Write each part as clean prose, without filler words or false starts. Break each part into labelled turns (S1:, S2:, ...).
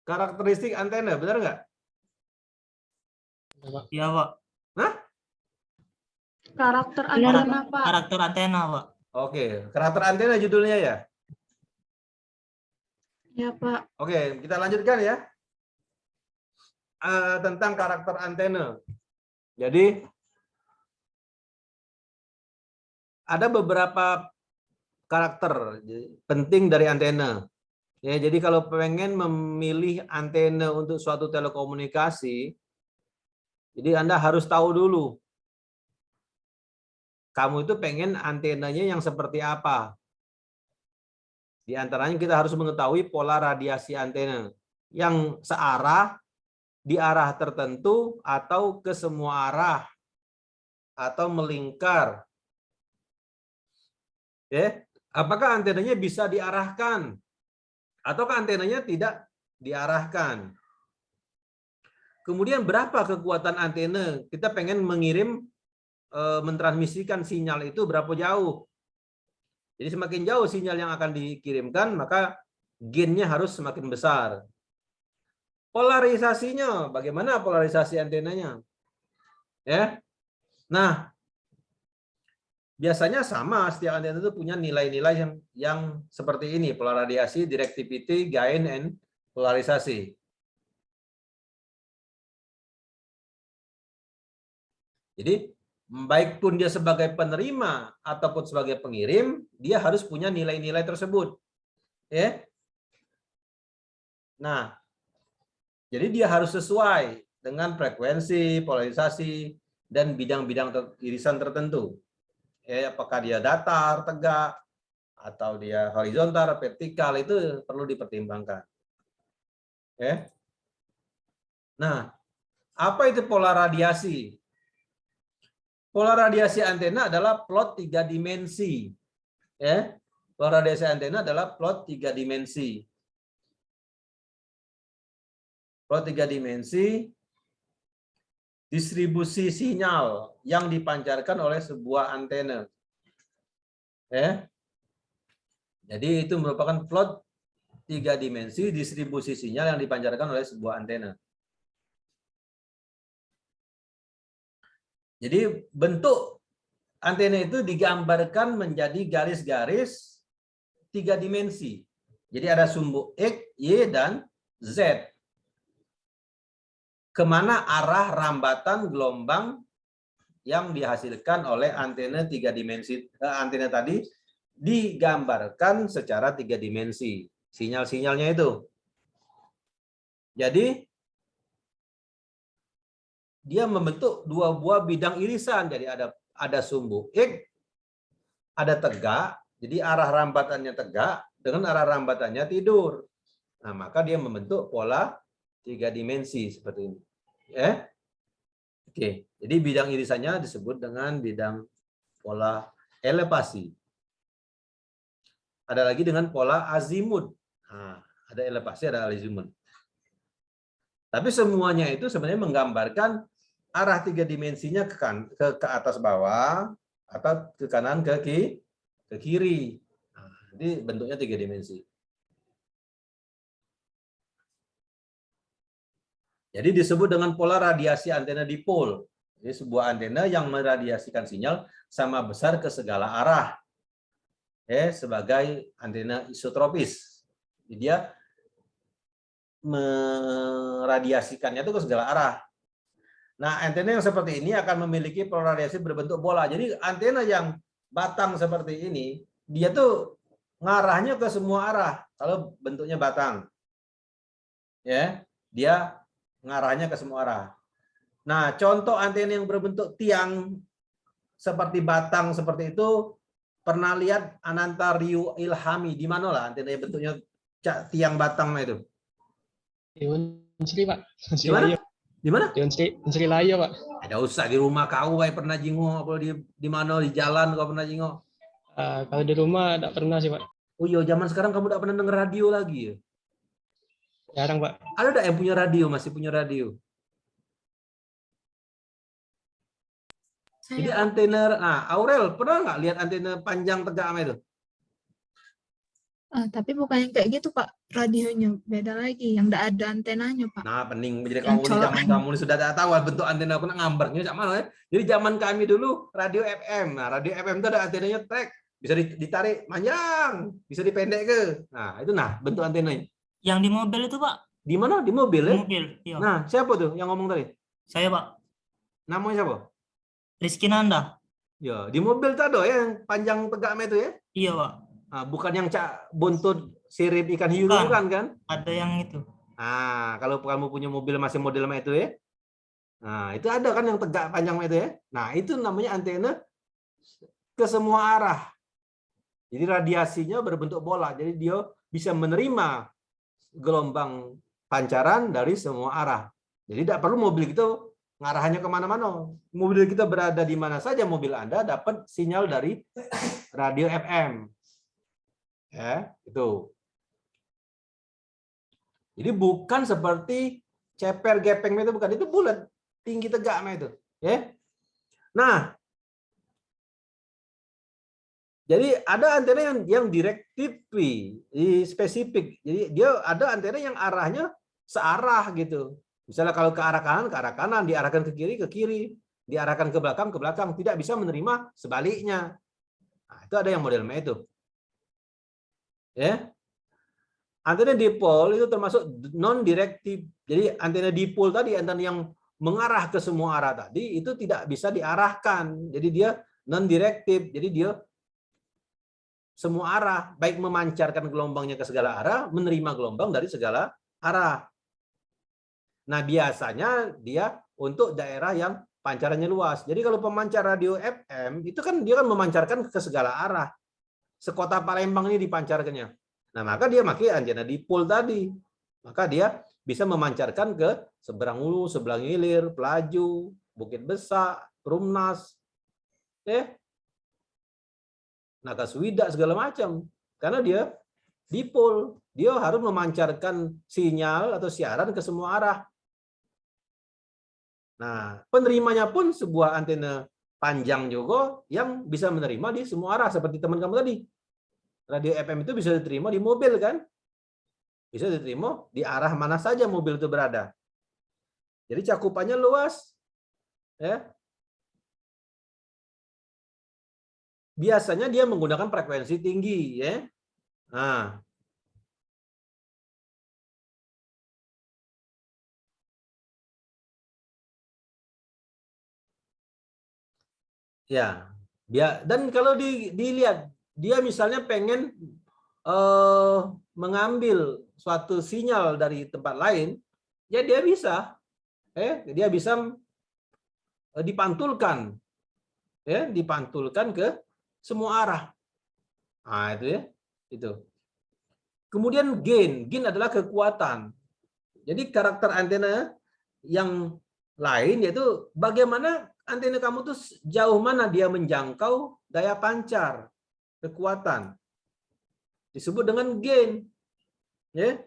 S1: Karakteristik antena, benar nggak?
S2: Iya, Pak.
S1: Hah?
S3: Karakter antena, Pak.
S2: Karakter antena, Pak.
S1: Oke, karakter antena judulnya ya.
S3: Ya, Pak.
S1: Oke, kita lanjutkan ya. Tentang karakter antena. Jadi ada beberapa karakter penting dari antena. Ya, jadi kalau pengen memilih antena untuk suatu telekomunikasi, jadi Anda harus tahu dulu. Kamu itu pengen antenanya yang seperti apa? Di antaranya kita harus mengetahui pola radiasi antena yang searah, di arah tertentu, atau ke semua arah, atau melingkar. Ya, apakah antenanya bisa diarahkan? Ataukah antenanya tidak diarahkan? Kemudian berapa kekuatan antena? Kita pengen mengirim, mentransmisikan sinyal itu berapa jauh? Jadi semakin jauh sinyal yang akan dikirimkan, maka gainnya harus semakin besar. Polarisasinya, bagaimana polarisasi antenanya? Ya, nah biasanya sama, setiap antena itu punya nilai-nilai yang seperti ini: pola radiasi, directivity, gain, and polarisasi. Jadi baik pun dia sebagai penerima ataupun sebagai pengirim, dia harus punya nilai-nilai tersebut. Ya. Nah, jadi dia harus sesuai dengan frekuensi, polarisasi, dan bidang-bidang irisan tertentu. Ya, apakah dia datar, tegak, atau dia horizontal, vertikal, itu perlu dipertimbangkan. Ya. Nah, apa itu pola radiasi? Pola radiasi antena adalah plot 3 dimensi. Ya. Pola radiasi antena adalah plot 3 dimensi. Plot 3 dimensi distribusi sinyal yang dipancarkan oleh sebuah antena. Ya. Jadi itu merupakan plot 3 dimensi distribusi sinyal yang dipancarkan oleh sebuah antena. Jadi bentuk antena itu digambarkan menjadi garis-garis 3 dimensi. Jadi ada sumbu X, Y, dan Z. Kemana arah rambatan gelombang yang dihasilkan oleh antena 3 dimensi, antena tadi digambarkan secara 3 dimensi. Sinyal-sinyalnya itu. Jadi dia membentuk 2 buah bidang irisan. Jadi ada sumbu X, ada tegak. Jadi arah rambatannya tegak dengan arah rambatannya tidur. Nah, maka dia membentuk pola 3 dimensi seperti ini. Ya. Oke, jadi bidang irisannya disebut dengan bidang pola elevasi. Ada lagi dengan pola azimut. Nah, ada elevasi, ada azimut. Tapi semuanya itu sebenarnya menggambarkan arah 3 dimensinya ke atas bawah, atau ke kanan ke kiri. Nah, jadi bentuknya 3 dimensi. Jadi disebut dengan pola radiasi antena dipol. Jadi sebuah antena yang meradiasikan sinyal sama besar ke segala arah. Sebagai antena isotropis. Jadi dia meradiasikannya itu ke segala arah. Nah, antena yang seperti ini akan memiliki pola radiasi berbentuk bola. Jadi antena yang batang seperti ini, dia tuh ngarahnya ke semua arah kalau bentuknya batang. Ya, dia ngarahnya ke semua arah. Nah, contoh antena yang berbentuk tiang seperti batang seperti itu, pernah lihat Ananta Ryu Ilhami di mana lah antena yang bentuknya tiang batang itu?
S4: Di Unsri, Pak.
S1: Di mana? Di mana?
S4: Di Unsri Laya, Pak.
S1: Ada usah di rumah kau, pernah jingok, apa di mana, di jalan kau pernah jingok?
S4: Kalau di rumah tidak pernah sih, Pak.
S1: Oh iya, zaman sekarang kamu tidak pernah denger radio lagi ya?
S4: Jarang, Pak.
S1: Ada enggak yang punya radio, masih punya radio? Jadi antena, nah Aurel pernah nggak lihat antena panjang tegak sama itu?
S2: Tapi bukan yang kayak gitu, Pak. Radionya beda lagi, yang nggak ada antenanya, Pak.
S1: Nah, pening. Jadi
S2: Yang
S1: kamu di zaman
S2: colokan.
S1: kamu ini sudah tak tahu bentuk antena aku nak ngambarnya cak mana ya. Jadi zaman kami dulu radio FM. Nah, radio FM itu ada antenanya trek, bisa ditarik panjang, bisa dipendek ke. Nah, itu bentuk antenanya.
S3: Yang di mobil itu, Pak.
S1: Di mana? Di mobil
S3: Di
S1: ya?
S3: mobil, iya.
S1: Nah, siapa tuh yang ngomong tadi?
S3: Saya, Pak.
S1: Namanya siapa?
S3: Rizky Nanda.
S1: Ya, di mobil tadi ya yang panjang tegak itu ya.
S3: Iya, Pak.
S1: Nah, bukan yang cak buntut sirip ikan hiu
S3: Bukan.
S1: bukan kan?
S3: Ada yang itu.
S1: Nah, kalau kamu punya mobil masih model itu ya. Nah, itu ada kan yang tegak panjang itu ya. Nah, itu namanya antena ke semua arah. Jadi radiasinya berbentuk bola. Jadi dia bisa menerima gelombang pancaran dari semua arah. Jadi tidak perlu mobil itu ngarahannya kemana-mana. Mobil kita berada di mana saja mobil Anda dapat sinyal dari radio FM. Ya, itu. Jadi bukan seperti ceper gepeng itu, bukan, itu bulat, tinggi tegak itu, ya. Nah, jadi ada antena yang direct TV, spesifik. Jadi dia ada antena yang arahnya searah gitu. Misalnya kalau ke arah kanan, diarahkan ke kiri, diarahkan ke belakang, tidak bisa menerima sebaliknya. Nah, itu ada yang modelnya itu. Ya. Antena dipol itu termasuk non-directive. Jadi antena dipol tadi, antena yang mengarah ke semua arah tadi, itu tidak bisa diarahkan. Jadi dia non-directive. Jadi dia semua arah, baik memancarkan gelombangnya ke segala arah, menerima gelombang dari segala arah. Nah, biasanya dia untuk daerah yang pancarannya luas. Jadi kalau pemancar radio FM, itu kan dia kan memancarkan ke segala arah. Sekota Palembang ini dipancarkannya. Nah, maka dia pakai antena dipol tadi. Maka dia bisa memancarkan ke seberang Hulu, seberang Hilir, Pelaju, Bukit Besak, Perumnas, Nakaswida, segala macam. Karena dia dipol. Dia harus memancarkan sinyal atau siaran ke semua arah. Nah, penerimanya pun sebuah antena panjang juga yang bisa menerima di semua arah. Seperti teman kamu tadi. Radio FM itu bisa diterima di mobil kan? Bisa diterima di arah mana saja mobil itu berada. Jadi cakupannya luas. Ya. Biasanya dia menggunakan frekuensi tinggi, ya. Nah. Ya. Dan kalau dilihat dia misalnya pengen mengambil suatu sinyal dari tempat lain, ya dia bisa, dia bisa dipantulkan, dipantulkan ke semua arah. Nah, itu ya, itu. Kemudian gain adalah kekuatan. Jadi karakter antena yang lain yaitu bagaimana antena kamu tuh jauh mana dia menjangkau daya pancar, kekuatan. Disebut dengan gain. Ya.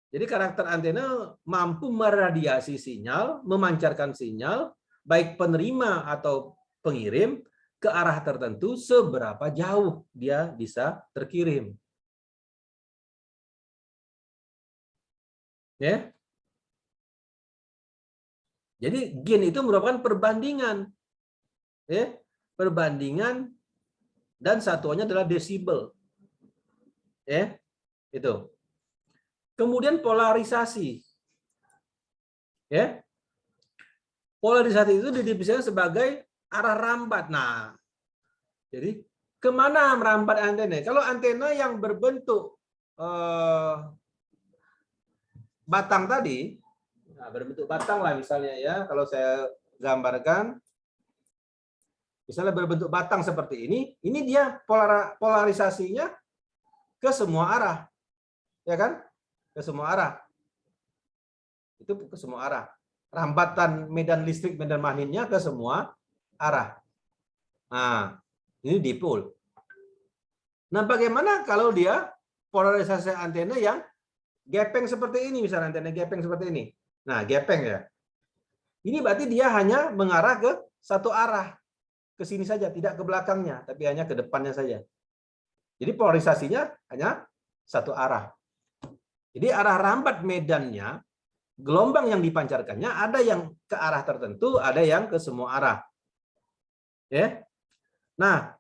S1: Jadi karakter antena mampu meradiasi sinyal, memancarkan sinyal, baik penerima atau pengirim, ke arah tertentu seberapa jauh dia bisa terkirim. Ya. Jadi gain itu merupakan perbandingan. Ya. Perbandingan dan satuannya adalah desibel. Ya. Itu. Kemudian polarisasi. Ya. Polarisasi itu didefinisikan sebagai arah rambat. Nah, jadi kemana merambat antena? Kalau antena yang berbentuk batang tadi, nah, berbentuk batang lah misalnya ya, kalau saya gambarkan, misalnya berbentuk batang seperti ini dia polarisasinya ke semua arah, ya kan? Ke semua arah. Itu ke semua arah. Rambatan medan listrik, medan magnetnya ke semua arah. Nah, ini dipol. Nah, bagaimana kalau dia polarisasi antena yang gepeng seperti ini, misalnya antena gepeng seperti ini. Nah, gepeng ya. Ini berarti dia hanya mengarah ke satu arah. Ke sini saja, tidak ke belakangnya, tapi hanya ke depannya saja. Jadi polarisasinya hanya satu arah. Jadi arah rambat medannya, gelombang yang dipancarkannya ada yang ke arah tertentu, ada yang ke semua arah. Ya. Nah,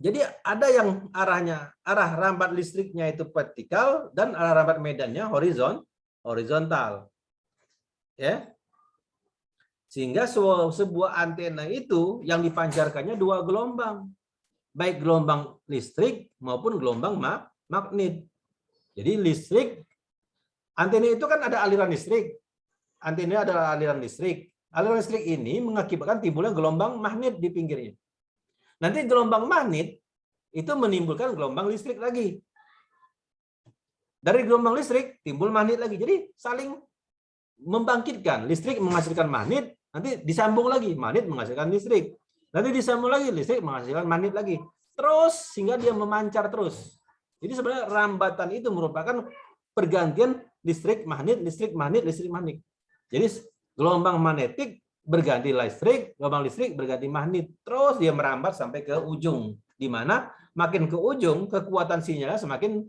S1: jadi ada yang arah rambat listriknya itu vertikal dan arah rambat medannya horizontal. Ya. Sehingga sebuah antena itu yang dipancarkannya dua gelombang. Baik gelombang listrik maupun gelombang magnet. Jadi listrik, antena itu kan ada aliran listrik. Antena adalah aliran listrik. Aliran listrik ini mengakibatkan timbulnya gelombang magnet di pinggirnya. Nanti gelombang magnet itu menimbulkan gelombang listrik lagi. Dari gelombang listrik timbul magnet lagi. Jadi saling membangkitkan. Listrik menghasilkan magnet, nanti disambung lagi. Magnet menghasilkan listrik. Nanti disambung lagi, listrik menghasilkan magnet lagi. Terus sehingga dia memancar terus. Jadi sebenarnya rambatan itu merupakan pergantian listrik, magnet, listrik, magnet, listrik, magnet. Jadi gelombang magnetik berganti listrik, gelombang listrik berganti magnet. Terus dia merambat sampai ke ujung. Di mana makin ke ujung, kekuatan sinyalnya semakin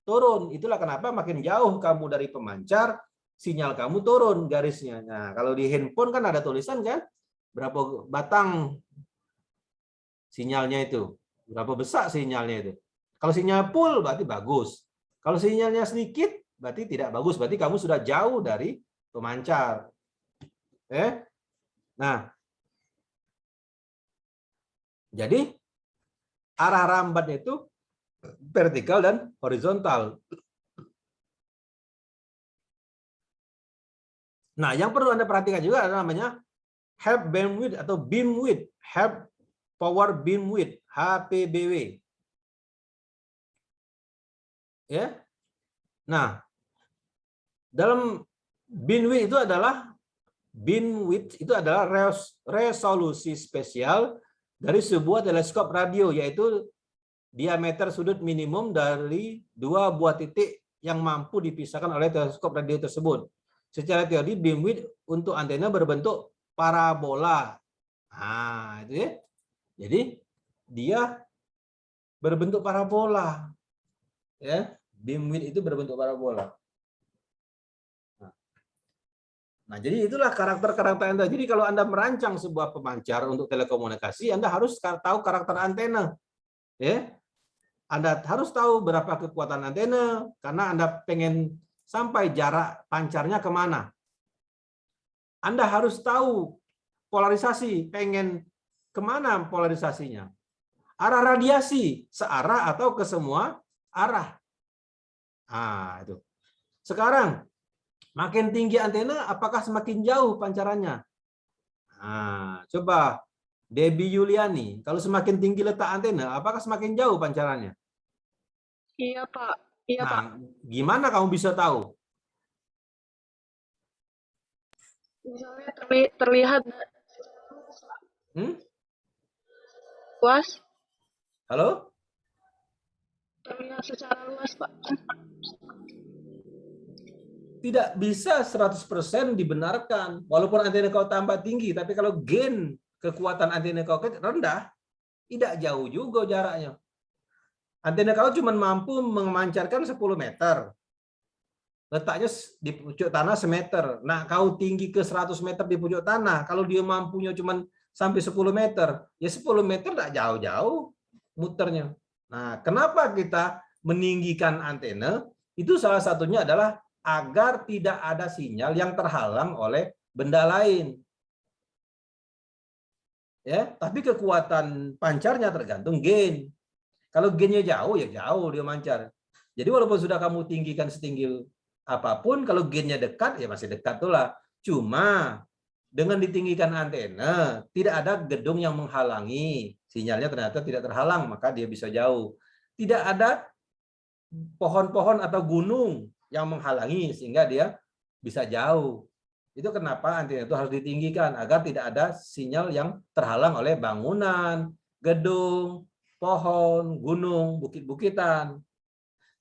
S1: turun. Itulah kenapa makin jauh kamu dari pemancar, sinyal kamu turun garisnya. Nah, kalau di handphone kan ada tulisan kan, berapa batang sinyalnya itu, berapa besar sinyalnya itu. Kalau sinyal full berarti bagus. Kalau sinyalnya sedikit berarti tidak bagus, berarti kamu sudah jauh dari pemancar. Nah, jadi arah rambatnya itu vertikal dan horizontal. Nah, yang perlu Anda perhatikan juga adalah namanya help bandwidth atau beam width, help power beam width, HPBW. Ya. Nah, dalam beamwidth itu adalah resolusi spesial dari sebuah teleskop radio, yaitu diameter sudut minimum dari dua buah titik yang mampu dipisahkan oleh teleskop radio tersebut. Secara teori beamwidth untuk antena berbentuk parabola. Nah, itu ya. Jadi dia berbentuk parabola. Ya, beamwidth itu berbentuk parabola. Nah, jadi itulah karakter-karakter Anda. Jadi kalau Anda merancang sebuah pemancar untuk telekomunikasi, Anda harus tahu karakter antena. Ya. Anda harus tahu berapa kekuatan antena, karena Anda pengen sampai jarak pancarnya kemana. Anda harus tahu polarisasi, pengen kemana polarisasinya. Arah radiasi, searah atau ke semua arah. Nah, itu. Sekarang, makin tinggi antena, apakah semakin jauh pancarannya? Nah, coba Debbie Yuliani, kalau semakin tinggi letak antena, apakah semakin jauh pancarannya?
S2: Iya, Pak. Iya, Pak.
S1: Nah, gimana kamu bisa tahu?
S2: Misalnya terlihat luas.
S1: Halo?
S2: Terlihat secara luas, Pak.
S1: Tidak bisa 100% dibenarkan. Walaupun antena kau tambah tinggi, tapi kalau gain kekuatan antena kau rendah, tidak jauh juga jaraknya. Antena kau cuma mampu memancarkan 10 meter. Letaknya di pucuk tanah semeter. Nah, kau tinggi ke 100 meter di pucuk tanah. Kalau dia mampunya cuma sampai 10 meter, ya 10 meter tidak jauh-jauh muternya. Nah, kenapa kita meninggikan antena? Itu salah satunya adalah agar tidak ada sinyal yang terhalang oleh benda lain. Ya, tapi kekuatan pancarnya tergantung gain. Kalau gainnya jauh, ya jauh dia mancar. Jadi walaupun sudah kamu tinggikan setinggi apapun, kalau gainnya dekat, ya masih dekat itulah. Cuma dengan ditinggikan antena, tidak ada gedung yang menghalangi. Sinyalnya ternyata tidak terhalang, maka dia bisa jauh. Tidak ada pohon-pohon atau gunung yang menghalangi, sehingga dia bisa jauh. Itu kenapa antena itu harus ditinggikan, agar tidak ada sinyal yang terhalang oleh bangunan, gedung, pohon, gunung, bukit-bukitan.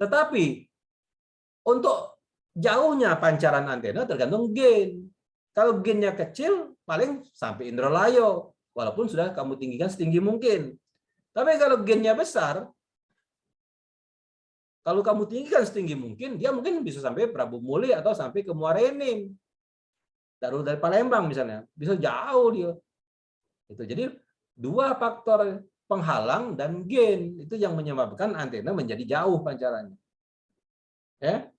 S1: Tetapi untuk jauhnya pancaran antena tergantung gain. Kalau gainnya kecil, paling sampai Indralayo, walaupun sudah kamu tinggikan setinggi mungkin. Tapi kalau gainnya besar, Kalau kamu tinggikan setinggi mungkin, dia mungkin bisa sampai Prabu Muli atau sampai ke Muara Enim. Dari Palembang misalnya, bisa jauh dia. Itu jadi dua faktor penghalang dan gain itu yang menyebabkan antena menjadi jauh pancarannya. Ya.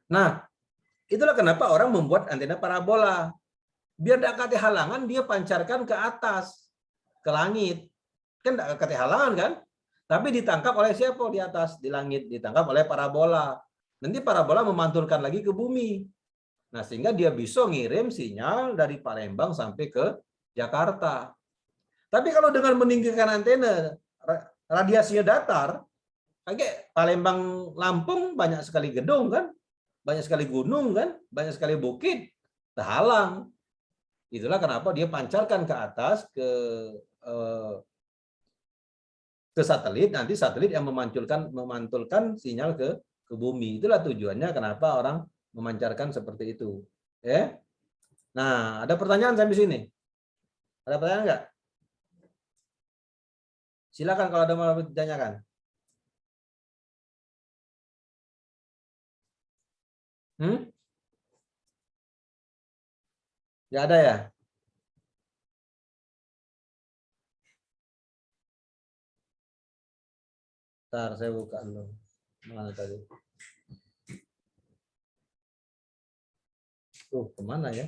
S1: Nah, itulah kenapa orang membuat antena parabola. Biar tidak kate halangan, dia pancarkan ke atas, ke langit. Kan tidak kate halangan kan? Tapi ditangkap oleh siapa di atas? Di langit, ditangkap oleh parabola. Nanti parabola memantulkan lagi ke bumi. Nah, sehingga dia bisa ngirim sinyal dari Palembang sampai ke Jakarta. Tapi kalau dengan meninggikan antena, radiasinya datar, kayak Palembang, Lampung banyak sekali gedung kan, banyak sekali gunung kan, banyak sekali bukit, terhalang. Itulah kenapa dia pancarkan ke atas ke satelit, nanti satelit yang memantulkan sinyal ke bumi. Itulah tujuannya kenapa orang memancarkan seperti itu. Ya. Nah, ada pertanyaan sampai sini? Ada pertanyaan nggak? Silakan kalau ada mau ditanyakan. Nggak ada ya? Ntar saya buka dulu. Mana tadi? Tuh, kemana ya?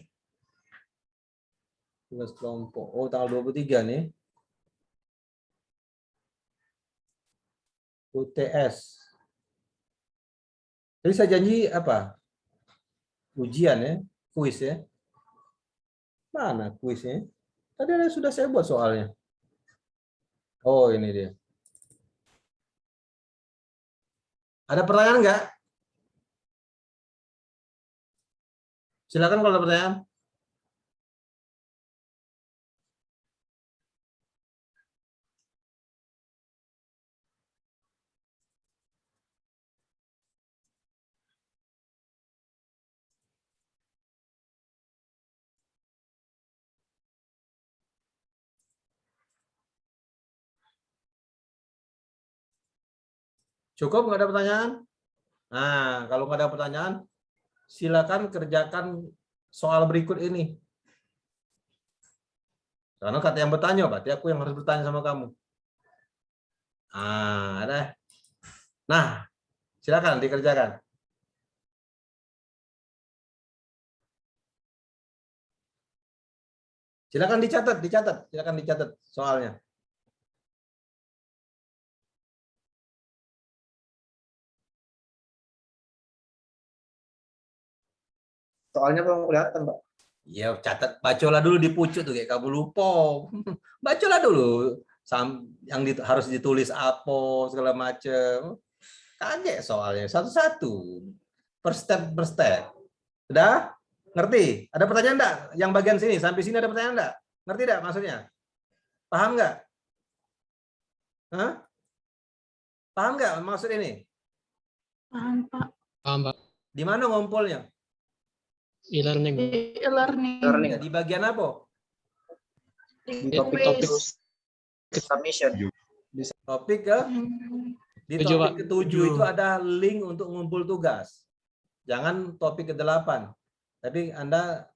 S1: Tugas kelompok. Oh, tanggal 23 nih. UTS. Jadi saya janji apa? Ujian ya, kuis ya. Mana kuisnya? Tadi sudah saya buat soalnya. Oh, ini dia. Ada pertanyaan nggak? Silakan kalau ada pertanyaan. Cukup nggak ada pertanyaan? Nah, kalau nggak ada pertanyaan, silakan kerjakan soal berikut ini. Karena kata yang bertanya, berarti aku yang harus bertanya sama kamu. Ada. Nah, silakan dikerjakan. Silakan dicatat soalnya.
S5: Soalnya belum kelihatan, Pak.
S1: Ya, catat, bacalah dulu di pucuk tuh kayak kamu lupa. Bacalah dulu yang harus ditulis apa segala macam. Kaget soalnya satu-satu. Per step. Udah? Ngerti? Ada pertanyaan enggak? Yang bagian sini sampai sini ada pertanyaan enggak? Ngerti enggak maksudnya? Paham enggak? Hah? Paham enggak maksud ini?
S2: Paham, Pak.
S4: Paham, Pak.
S1: Di mana ngumpulnya?
S4: E-learning.
S2: E-learning.
S1: Di bagian apa?
S5: Di topik-topik submission.
S1: Topik ke? Di
S4: Tujuh,
S1: topik
S4: Pak.
S1: ke-7 itu ada link untuk ngumpul tugas. Jangan topik ke-8. Tapi Anda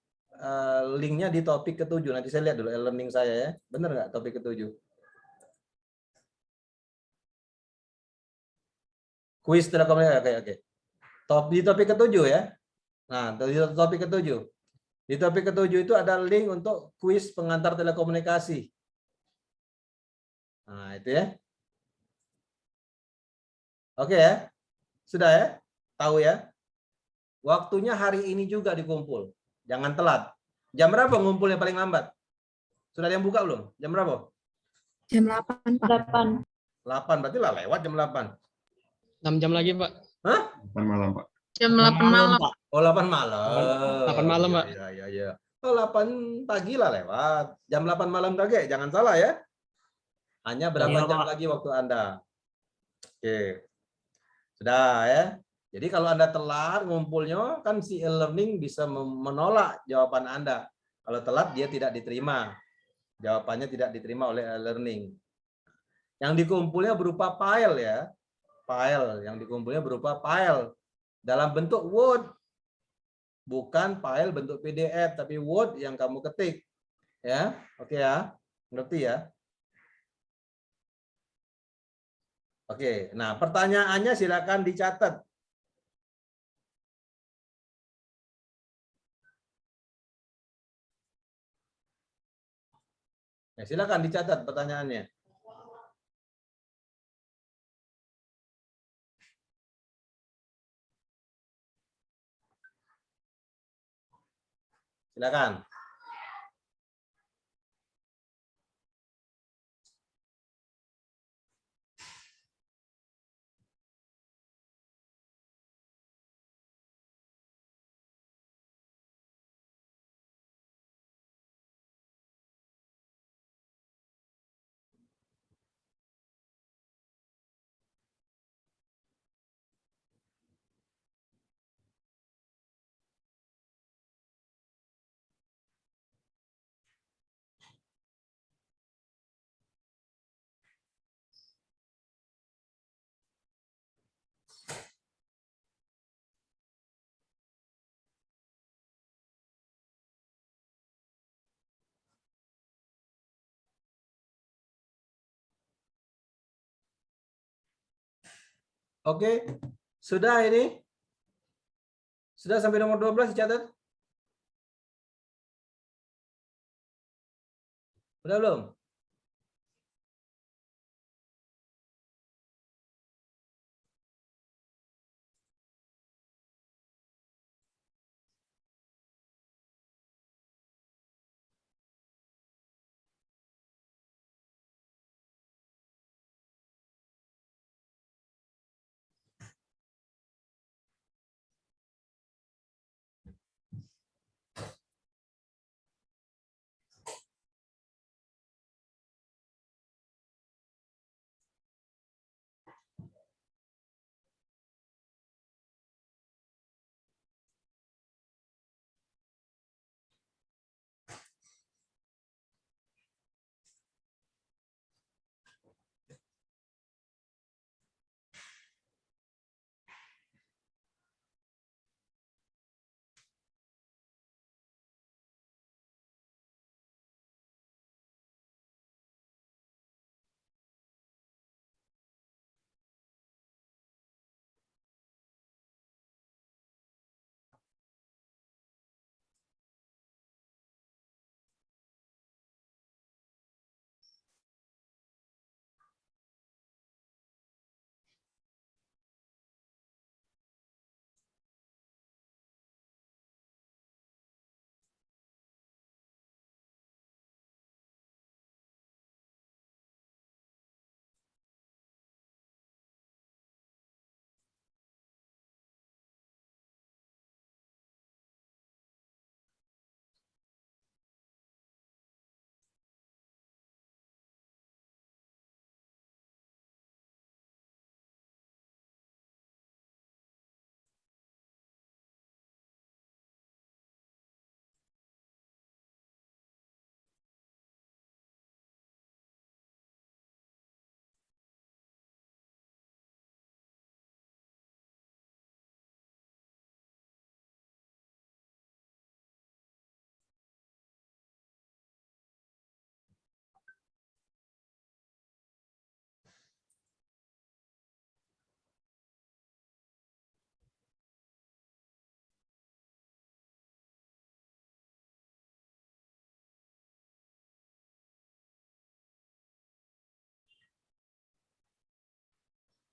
S1: linknya di topik ke-7. Nanti saya lihat dulu e-learning saya ya. Benar nggak topik ke-7? Kuis telekomunikasi. Oke. Di topik ke-7 ya. Nah, di topik ke-7. Di topik ke-7 itu ada link untuk kuis pengantar telekomunikasi. Nah, itu ya. Oke ya. Sudah ya? Tahu ya? Waktunya hari ini juga dikumpul. Jangan telat. Jam berapa ngumpulnya paling lambat? Sudah ada yang buka belum? Jam berapa?
S2: Jam 8, Pak.
S1: 8, berarti lah lewat jam 8.
S4: 6 jam lagi, Pak.
S1: Hah?
S5: 8 malam, Pak.
S2: Jam 8 malam.
S3: Pak.
S1: Oh, 8 malam.
S4: 8 malam, Pak.
S1: Iya. Oh, 8 pagi lah lewat. Jam 8 malam kagak, jangan salah ya. Hanya berapa
S3: Iya,
S1: jam
S3: Pak.
S1: lagi waktu Anda? Oke. Sudah ya. Jadi kalau Anda telat ngumpulnya, kan si e-learning bisa menolak jawaban Anda. Kalau telat dia tidak diterima. Jawabannya tidak diterima oleh e-learning. Yang dikumpulnya berupa file ya. file yang dikumpulnya berupa file dalam bentuk Word, bukan file bentuk PDF, tapi Word yang kamu ketik. Ya, oke ya, ngerti ya? Oke, nah pertanyaannya silakan dicatat. Ya, silakan dicatat pertanyaannya. Silakan. Oke, sudah ini? Sudah sampai nomor 12 dicatat? Sudah belum?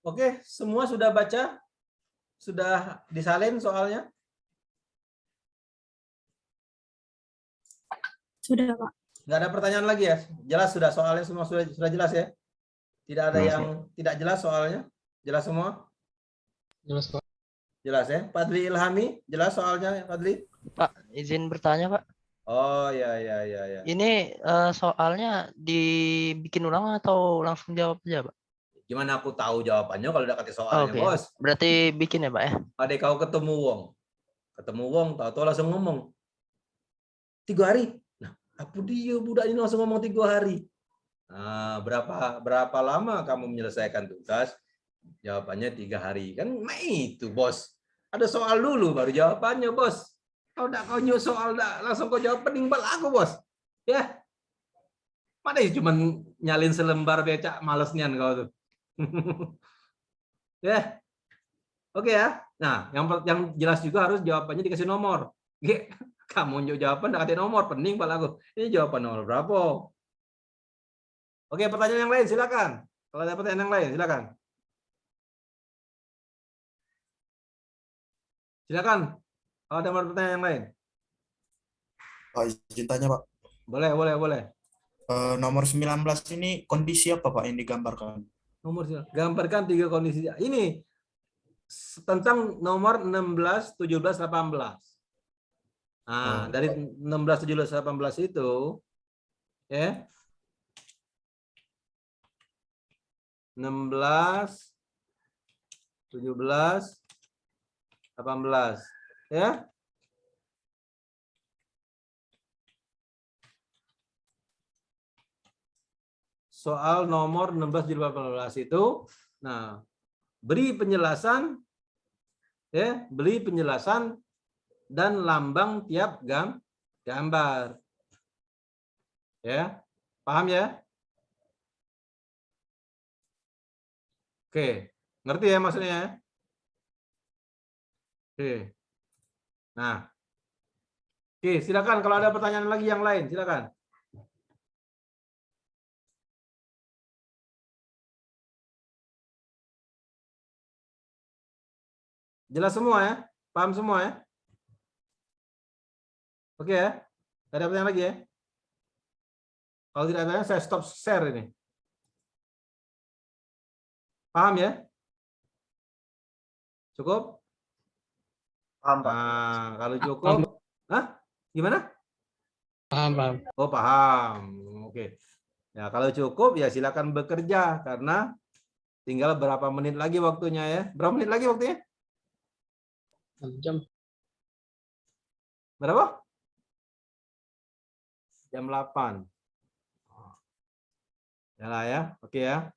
S1: Oke, semua sudah baca? Sudah disalin soalnya?
S2: Sudah, Pak.
S1: Nggak ada pertanyaan lagi ya? Jelas sudah soalnya semua sudah jelas ya? Tidak ada
S5: Jelas,
S1: yang tidak jelas soalnya? Jelas semua?
S4: Jelas, Pak.
S1: Jelas ya? Fadli Ilhami, jelas soalnya Fadli?
S6: Pak, izin bertanya, Pak.
S1: Oh ya ya ya ya.
S6: Ini soalnya dibikin ulang atau langsung jawab aja, Pak?
S1: Gimana aku tahu jawabannya kalau udah kasih soalnya,
S6: Oke.
S1: Bos?
S6: Berarti bikin ya, Pak ya?
S1: Adek kau ketemu Wong. Ketemu Wong, tahu-tahu langsung ngomong. 3 hari. Nah, apa dia budak ini langsung ngomong 3 hari? Nah, berapa lama kamu menyelesaikan tugas? Jawabannya 3 hari. Kan nah itu, Bos. Ada soal dulu baru jawabannya, Bos. Kalau enggak kau nyusul soal enggak langsung kau jawab penimbal aku, Bos. Ya. Mana sih cuman nyalin selembar becak malesnya kau tuh. Ya. Oke ya. Nah, yang jelas juga harus jawabannya dikasih nomor. Oke. Kamu jawaban enggak kasih nomor, penimbal aku. Ini jawaban nomor berapa? Oke, pertanyaan yang lain silakan. Kalau ada pertanyaan yang lain silakan. Silakan. Kalau ada pertanyaan yang lain.
S7: Pak, izin tanya, Pak.
S1: Boleh.
S7: Nomor 19 ini kondisi apa, Pak, yang digambarkan?
S1: Nomor gambarkan 3 kondisi. Ini tentang nomor 16, 17, 18. Nah, dari 16, 17, 18 itu ya. 16, 17, 18 ya. Soal nomor 16, 17, 18 itu, nah, beri penjelasan ya, beri penjelasan dan lambang tiap gambar. Ya. Paham ya? Oke, ngerti ya maksudnya? Oke. Nah. Oke, silakan kalau ada pertanyaan lagi yang lain, silakan. Jelas semua ya? Paham semua ya? Oke ya? Ada pertanyaan lagi ya? Kalau tidak ada, saya stop share ini. Paham ya? Cukup?
S5: Paham, Pak.
S1: Nah, kalau cukup, gimana?
S4: Paham.
S1: Oh, paham. Oke. Ya, kalau cukup ya silakan bekerja karena tinggal berapa menit lagi waktunya ya? Berapa menit lagi waktunya?
S4: 6 jam.
S1: Berapa? Jam 8. Ya lah ya. Oke ya.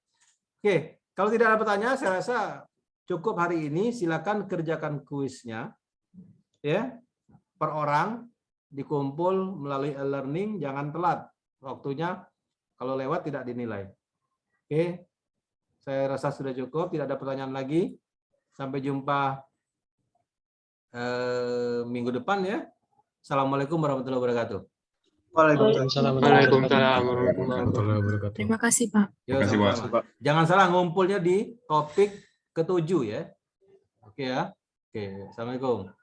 S1: Oke, kalau tidak ada pertanyaan saya rasa cukup hari ini. Silakan kerjakan kuisnya. Ya. Per orang dikumpul melalui e-learning, jangan telat. Waktunya kalau lewat tidak dinilai. Oke. Saya rasa sudah cukup, tidak ada pertanyaan lagi. Sampai jumpa minggu depan ya. Assalamualaikum warahmatullahi wabarakatuh.
S5: Waalaikumsalam.
S4: Waalaikumsalam warahmatullahi wabarakatuh.
S2: Terima kasih, Pak.
S1: Yo,
S5: Terima kasih,
S1: sama-sama.
S5: Pak.
S1: Jangan salah ngumpulnya di topik ke-7 ya. Oke ya. Oke, Assalamualaikum.